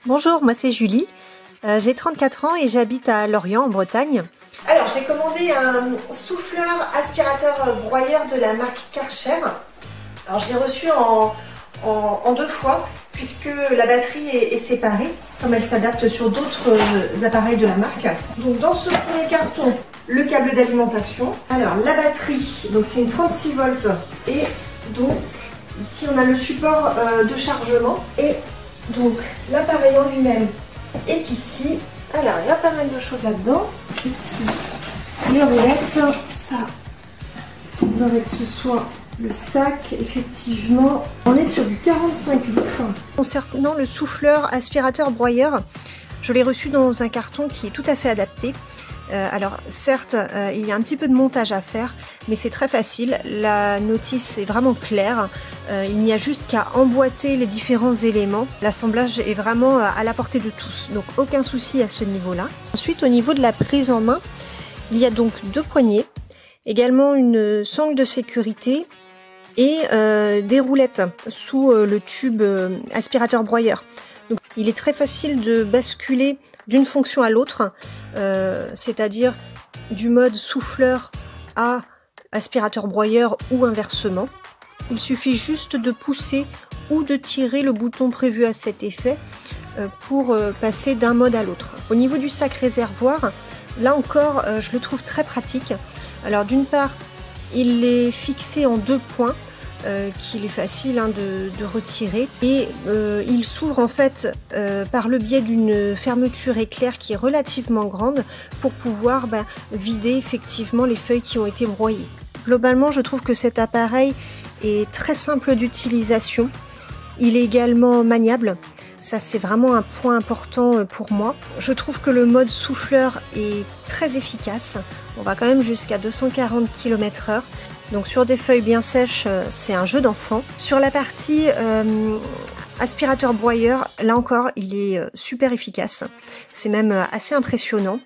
Bonjour, moi c'est Julie, j'ai 34 ans et j'habite à Lorient en Bretagne. Alors j'ai commandé un souffleur aspirateur broyeur de la marque Karcher. Alors je l'ai reçu en deux fois puisque la batterie est séparée comme elle s'adapte sur d'autres appareils de la marque. Donc dans ce premier carton, le câble d'alimentation. Alors la batterie, donc c'est une 36 volts et donc ici on a le support de chargement et donc l'appareil en lui-même est ici. Alors il y a pas mal de choses là-dedans. Ici les roulettes, ça si on veut que ce soit le sac, effectivement on est sur du 45 litres. Concernant le souffleur aspirateur broyeur, je l'ai reçu dans un carton qui est tout à fait adapté. Alors certes, il y a un petit peu de montage à faire, mais c'est très facile. La notice est vraiment claire. Il n'y a juste qu'à emboîter les différents éléments. L'assemblage est vraiment à la portée de tous, donc aucun souci à ce niveau-là. Ensuite, au niveau de la prise en main, il y a donc deux poignées, également une sangle de sécurité et des roulettes sous le tube aspirateur broyeur. Donc, il est très facile de basculer d'une fonction à l'autre, c'est-à-dire du mode souffleur à aspirateur broyeur ou inversement. Il suffit juste de pousser ou de tirer le bouton prévu à cet effet pour passer d'un mode à l'autre. Au niveau du sac réservoir, là encore, je le trouve très pratique. Alors d'une part, il est fixé en deux points, qu'il est facile de retirer et il s'ouvre en fait par le biais d'une fermeture éclair qui est relativement grande pour pouvoir vider effectivement les feuilles qui ont été broyées. Globalement, je trouve que cet appareil est très simple d'utilisation. Il est également maniable. Ça, c'est vraiment un point important pour moi. Je trouve que le mode souffleur est très efficace. On va quand même jusqu'à 240 km/h. Donc sur des feuilles bien sèches, c'est un jeu d'enfant. Sur la partie aspirateur broyeur, là encore, il est super efficace. C'est même assez impressionnant.